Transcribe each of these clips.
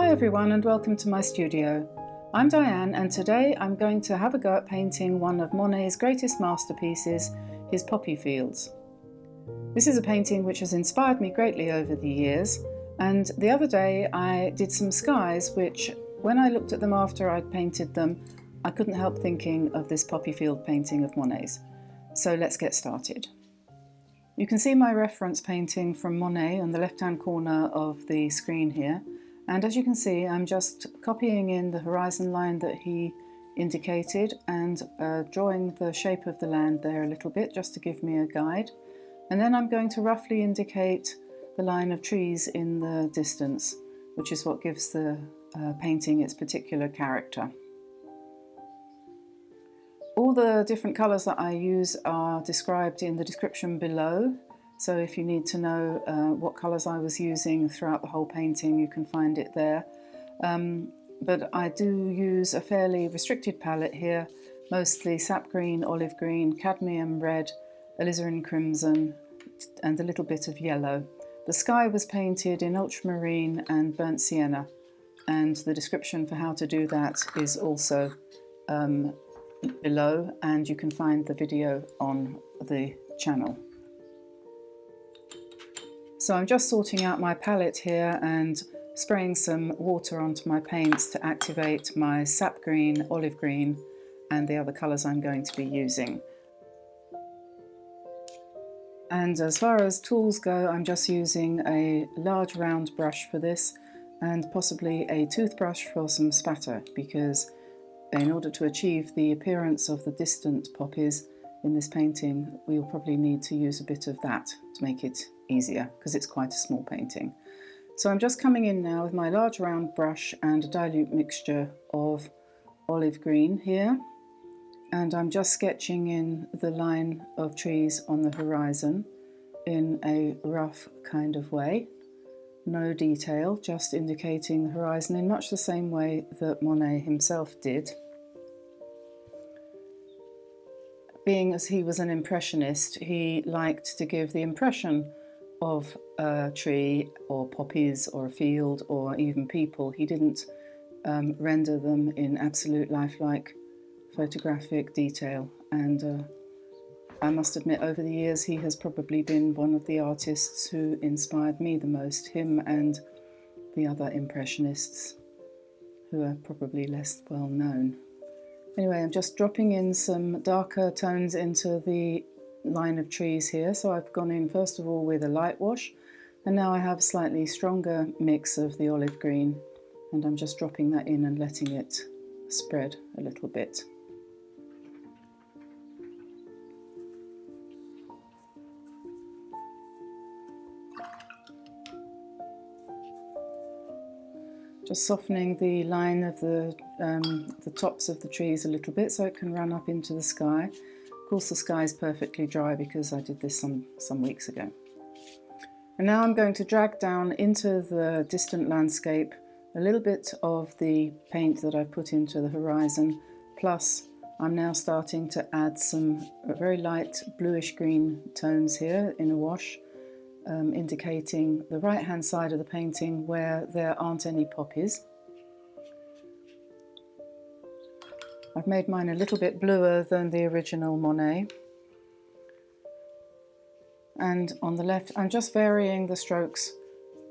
Hi everyone and welcome to my studio. I'm Diane and today I'm going to have a go at painting one of Monet's greatest masterpieces, his poppy fields. This is a painting which has inspired me greatly over the years, and the other day I did some skies which, when I looked at them after I'd painted them, I couldn't help thinking of this poppy field painting of Monet's. So let's get started. You can see my reference painting from Monet on the left-hand corner of the screen here. And as you can see, I'm just copying in the horizon line that he indicated and drawing the shape of the land there a little bit just to give me a guide. And then I'm going to roughly indicate the line of trees in the distance, which is what gives the painting its particular character. All the different colours that I use are described in the description below. So if you need to know what colours I was using throughout the whole painting, you can find it there. But I do use a fairly restricted palette here, mostly sap green, olive green, cadmium red, alizarin crimson, and a little bit of yellow. The sky was painted in ultramarine and burnt sienna, and the description for how to do that is also below, and you can find the video on the channel. So I'm just sorting out my palette here and spraying some water onto my paints to activate my sap green, olive green and the other colours I'm going to be using. And as far as tools go, I'm just using a large round brush for this and possibly a toothbrush for some spatter, because in order to achieve the appearance of the distant poppies in this painting, we'll probably need to use a bit of that to make it easier, because it's quite a small painting. So I'm just coming in now with my large round brush and a dilute mixture of olive green here, and I'm just sketching in the line of trees on the horizon in a rough kind of way. No detail, just indicating the horizon in much the same way that Monet himself did. Being as he was an impressionist, he liked to give the impression of a tree or poppies or a field or even people. He didn't render them in absolute lifelike photographic detail, and I must admit, over the years he has probably been one of the artists who inspired me the most, him and the other impressionists who are probably less well known. Anyway, I'm just dropping in some darker tones into the line of trees here. So I've gone in first of all with a light wash, and now I have a slightly stronger mix of the olive green, and I'm just dropping that in and letting it spread a little bit. Just softening the line of the tops of the trees a little bit so it can run up into the sky. Of course, the sky is perfectly dry because I did this some weeks ago. And now I'm going to drag down into the distant landscape a little bit of the paint that I've put into the horizon, plus I'm now starting to add some very light bluish green tones here in a wash, indicating the right hand side of the painting where there aren't any poppies. I've made mine a little bit bluer than the original Monet. And on the left, I'm just varying the strokes,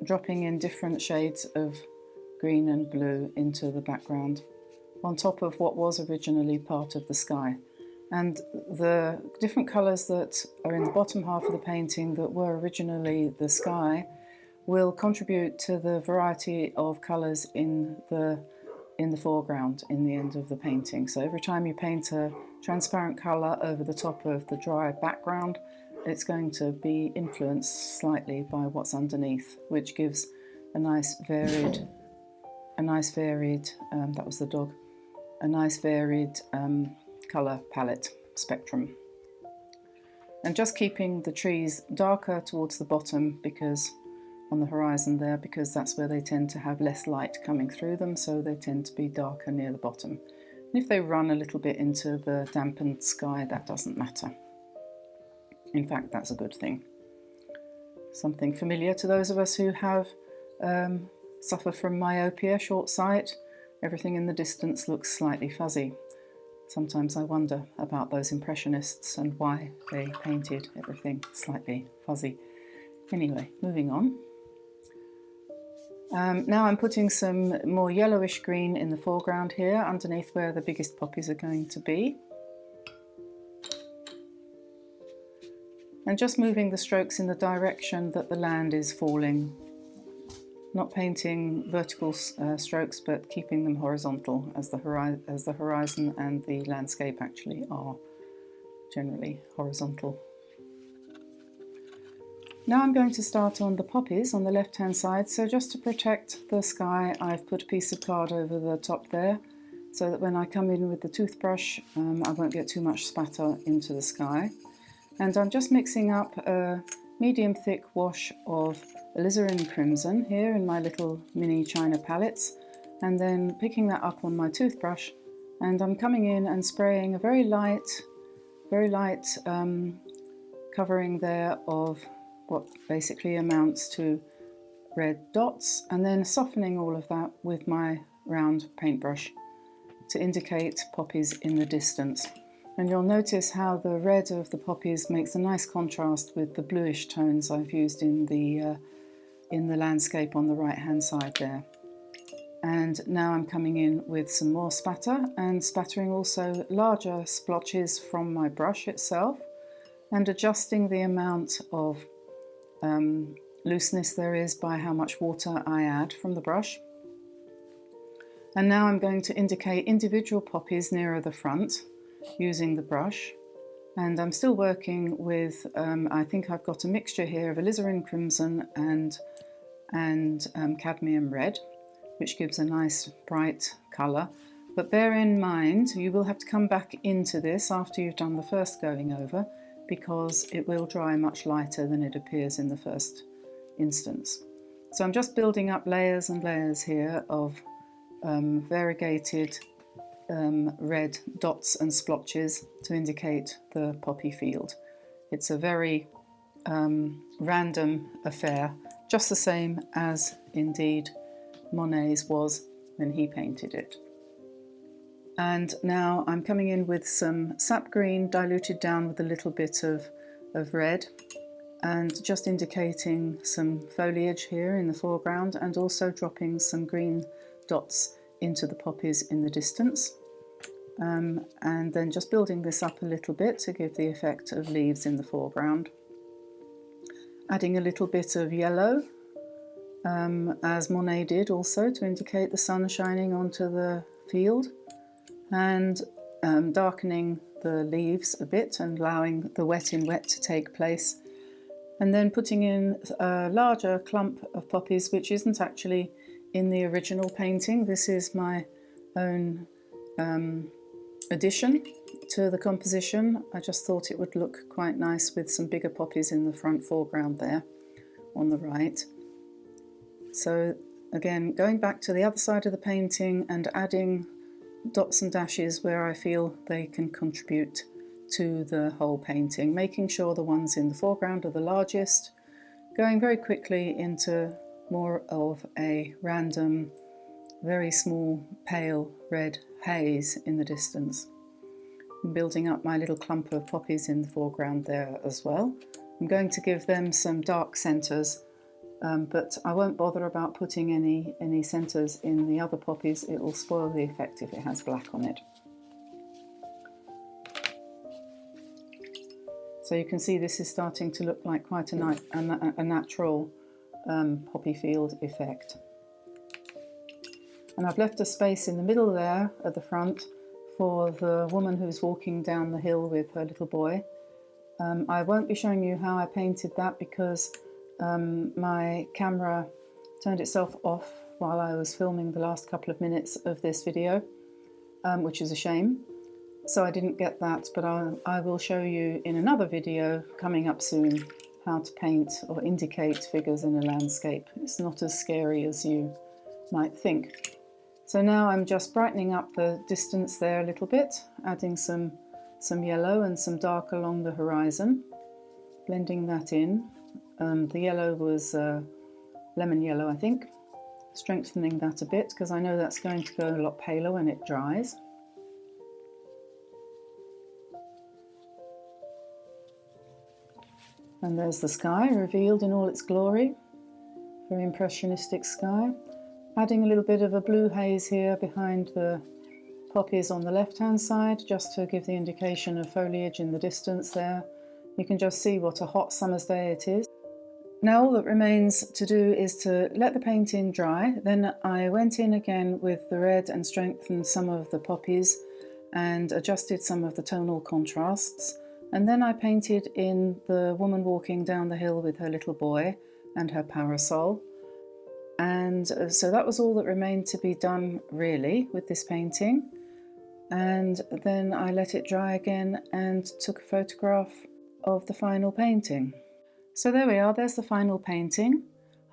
dropping in different shades of green and blue into the background, on top of what was originally part of the sky. And the different colours that are in the bottom half of the painting that were originally the sky will contribute to the variety of colours in the foreground in the end of the painting. So every time you paint a transparent colour over the top of the dry background, it's going to be influenced slightly by what's underneath, which gives a nice varied, that was the dog, a nice varied colour palette spectrum. And just keeping the trees darker towards the bottom, because on the horizon there, because that's where they tend to have less light coming through them, so they tend to be darker near the bottom. And if they run a little bit into the dampened sky, that doesn't matter. In fact, that's a good thing. Something familiar to those of us who have suffer from myopia, short sight. Everything in the distance looks slightly fuzzy. Sometimes I wonder about those impressionists and why they painted everything slightly fuzzy. Anyway, moving on. Now I'm putting some more yellowish green in the foreground here, underneath where the biggest poppies are going to be. And just moving the strokes in the direction that the land is falling. Not painting vertical strokes, but keeping them horizontal, as the horizon and the landscape actually are generally horizontal. Now I'm going to start on the poppies on the left hand side. So just to protect the sky, I've put a piece of card over the top there, so that when I come in with the toothbrush I won't get too much spatter into the sky. And I'm just mixing up a medium thick wash of alizarin crimson here in my little mini china palettes, and then picking that up on my toothbrush, and I'm coming in and spraying a very light covering there of what basically amounts to red dots, and then softening all of that with my round paintbrush to indicate poppies in the distance. And you'll notice how the red of the poppies makes a nice contrast with the bluish tones I've used in the landscape on the right hand side there. And now I'm coming in with some more spatter, and spattering also larger splotches from my brush itself, and adjusting the amount of looseness there is by how much water I add from the brush. And now I'm going to indicate individual poppies nearer the front using the brush, and I'm still working with I think I've got a mixture here of alizarin crimson and cadmium red, which gives a nice bright colour. But bear in mind, you will have to come back into this after you've done the first going over, because it will dry much lighter than it appears in the first instance. So I'm just building up layers and layers here of variegated red dots and splotches to indicate the poppy field. It's a very random affair, just the same as indeed Monet's was when he painted it. And now I'm coming in with some sap green diluted down with a little bit of red, and just indicating some foliage here in the foreground, and also dropping some green dots into the poppies in the distance, and then just building this up a little bit to give the effect of leaves in the foreground. Adding a little bit of yellow, as Monet did also, to indicate the sun shining onto the field, and darkening the leaves a bit and allowing the wet in wet to take place, and then putting in a larger clump of poppies which isn't actually in the original painting. This is my own addition to the composition. I just thought it would look quite nice with some bigger poppies in the front foreground there on the right. So again, going back to the other side of the painting and adding dots and dashes where I feel they can contribute to the whole painting, making sure the ones in the foreground are the largest, going very quickly into more of a random, very small pale red haze in the distance. I'm building up my little clump of poppies in the foreground there as well. I'm going to give them some dark centres, but I won't bother about putting any centres in the other poppies. It will spoil the effect if it has black on it. So you can see this is starting to look like quite a natural poppy field effect. And I've left a space in the middle there at the front for the woman who's walking down the hill with her little boy. I won't be showing you how I painted that because my camera turned itself off while I was filming the last couple of minutes of this video, which is a shame. So I didn't get that, but I will show you in another video coming up soon how to paint or indicate figures in a landscape. It's not as scary as you might think. So now I'm just brightening up the distance there a little bit, adding some yellow and some dark along the horizon, blending that in. The yellow was lemon yellow, I think, strengthening that a bit because I know that's going to go a lot paler when it dries. And there's the sky revealed in all its glory. Very impressionistic sky. Adding a little bit of a blue haze here behind the poppies on the left hand side, just to give the indication of foliage in the distance there. You can just see what a hot summer's day it is. Now all that remains to do is to let the painting dry. Then I went in again with the red and strengthened some of the poppies and adjusted some of the tonal contrasts. And then I painted in the woman walking down the hill with her little boy and her parasol. And so that was all that remained to be done really with this painting. And then I let it dry again and took a photograph of the final painting. So there we are, there's the final painting.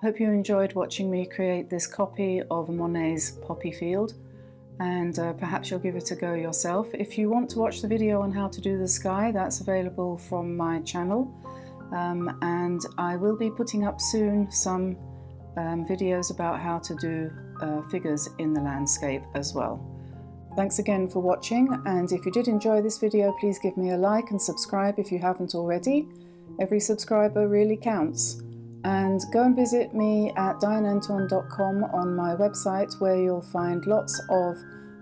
I hope you enjoyed watching me create this copy of Monet's poppy field, and perhaps you'll give it a go yourself. If you want to watch the video on how to do the sky, that's available from my channel, and I will be putting up soon some videos about how to do figures in the landscape as well. Thanks again for watching, and if you did enjoy this video, please give me a like and subscribe if you haven't already. Every subscriber really counts. And go and visit me at dianeantone.com on my website, where you'll find lots of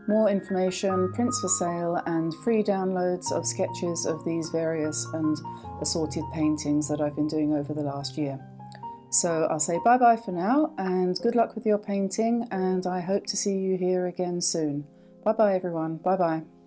more information, prints for sale, and free downloads of sketches of these various and assorted paintings that I've been doing over the last year. So I'll say bye bye for now, and good luck with your painting, and I hope to see you here again soon. Bye bye everyone, bye bye.